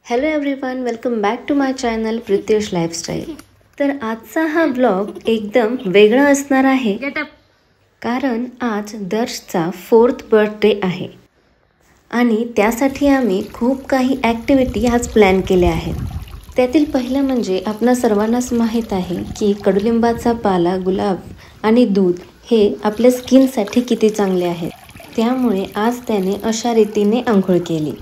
Hello everyone, welcome back to my channel Prityash lifestyle. तर आजचा हा ब्लॉग एकदम वेगळा असणार आहे कारण आज दर्शचा 4th बर्थडे आहे आणि त्यासाठी आम्ही खूप काही ॲक्टिव्हिटी आज प्लॅन केल्या आहेत। त्यातील पहिलं म्हणजे आपणा सर्वांनाच माहीत आहे की कडुलिंबाचा पाला, गुलाब आणि दूध हे आपल्या स्किनसाठी किती चांगले आहे। त्यामुळे आज त्याने अशा रीतीने आंघोळ केली।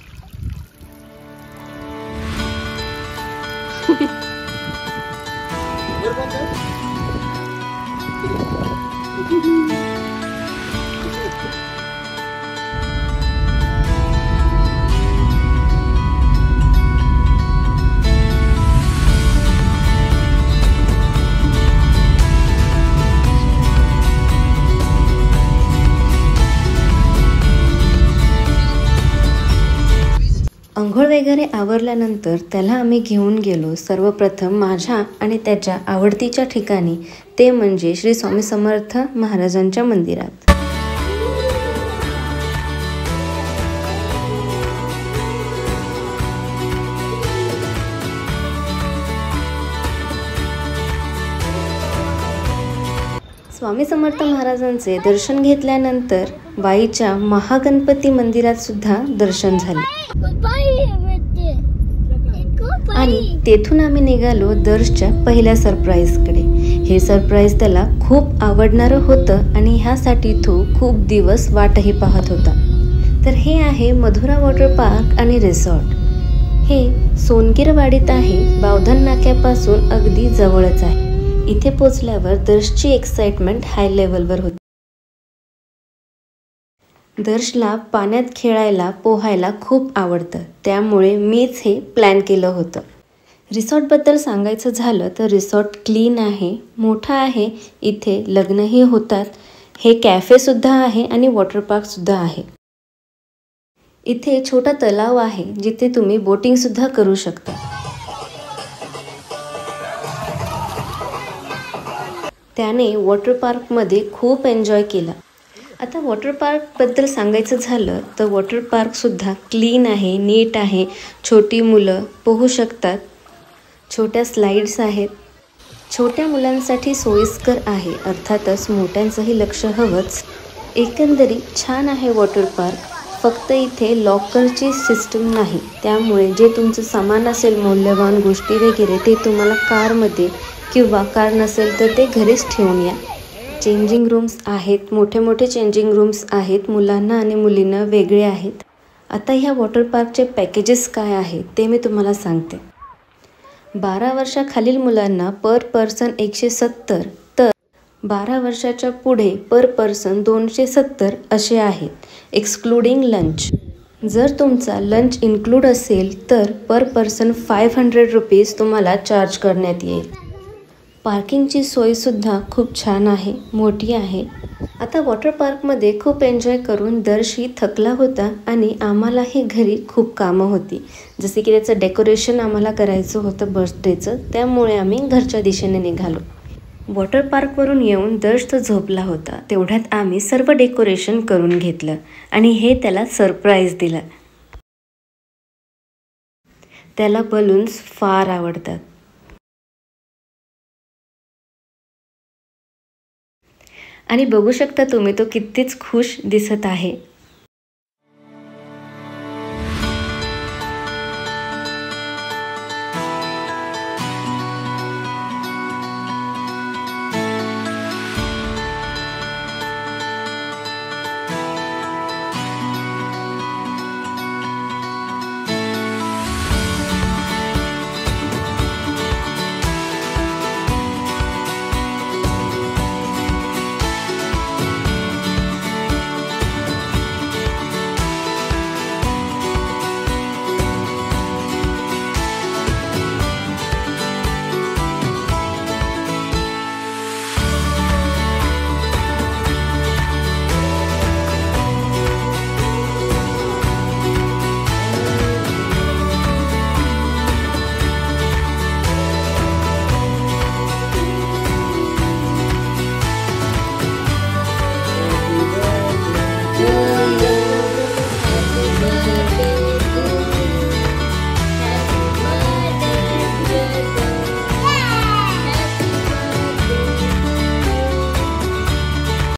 अंघोळ वगैरे आवरल्यानंतर त्याला आम्ही घेऊन गेलो सर्वप्रथम माझ्या आणि त्याच्या आवडतीच्या ठिकाणी, ते म्हणजे श्री स्वामी समर्थ महाराजांच्या मंदिरात। स्वामी समर्थ महाराजांचे दर्शन घेतल्यानंतर वाईच्या महागणपती मंदिरात सुद्धा दर्शन झाले आणि तेथून आम्ही निघालो दर्शच्या पहिल्या सरप्राईजकडे। हे सरप्राईज त्याला खूप आवडणारं होतं आणि ह्यासाठी तो खूप दिवस वाटही पाहत होता। तर हे आहे मधुरा वॉटर पार्क आणि रिसॉर्ट। हे सोनगीरवाडीत आहे, बावधन नाक्यापासून अगदी जवळच आहे। इथे पोचल्यावर दर्शची एक्साइटमेंट हाय लेवलवर होती। दर्शला पाण्यात खेळायला, पोहायला खूप आवडतं, त्यामुळे मीच हे प्लॅन केलं होतं। रिसॉर्टबद्दल सांगायचं झालं तर रिसॉर्ट क्लीन आहे, मोठा आहे, इथे लग्नही होतात। हे कॅफेसुद्धा आहे आणि वॉटर पार्कसुद्धा आहे। इथे छोटा तलाव आहे जिथे तुम्ही बोटिंगसुद्धा करू शकता। त्याने वॉटर पार्कमध्ये खूप एन्जॉय केला। आता वॉटर पार्कबद्दल सांगायचं झालं तर वॉटर पार्कसुद्धा क्लीन आहे, नीट आहे, छोटी मुलं पोहू शकतात, छोट्या स्लाइड्स आहेत, छोट्या मुलांसाठी सोयीस्कर आहे, अर्थातच मोठ्यांचंही लक्ष हवंच। एकंदरीत छान आहे वॉटर पार्क। फक्त इथे लॉकरची सिस्टम नाही, त्यामुळे जे तुमचं सामान असेल, मौल्यवान गोष्टी वगैरे, ते तुम्हाला कारमध्ये किंवा कार नसेल तर ते घरीच ठेवून या। चेंजिंग रूम्स आहेत, मोठे मोठे चेंजिंग रूम्स आहेत, मुलांना आणि मुलींना वेगळे आहेत। आता ह्या वॉटर पार्कचे पॅकेजेस काय आहेत ते मी तुम्हाला सांगते। 12 वर्षाखालील मुलांना पर पर्सन 170, तर 12 वर्षाच्या पुढे पर पर्सन 270 असे आहेत, एक्सक्लुडिंग लंच। जर तुमचा लंच इन्क्लूड असेल तर पर पर्सन 500 रुपीज तुम्हाला चार्ज करण्यात येईल। पार्किंगची सोयसुद्धा खूप छान आहे, मोठी आहे। आता वॉटर पार्कमध्ये खूप एन्जॉय करून दर्शही थकला होता आणि आम्हालाही घरी खूप कामं होती, जसे की त्याचं डेकोरेशन आम्हाला करायचं होतं बर्थडेचं, त्यामुळे आम्ही घरच्या दिशेने निघालो। वॉटर पार्कवरून येऊन दर्श तर झोपला होता, तेवढ्यात आम्ही सर्व डेकोरेशन करून घेतलं आणि हे त्याला सरप्राईज दिलं। त्याला बलून्स फार आवडतात आणि बघू शकता तुम्ही तो कितीच खुश दिसत आहे।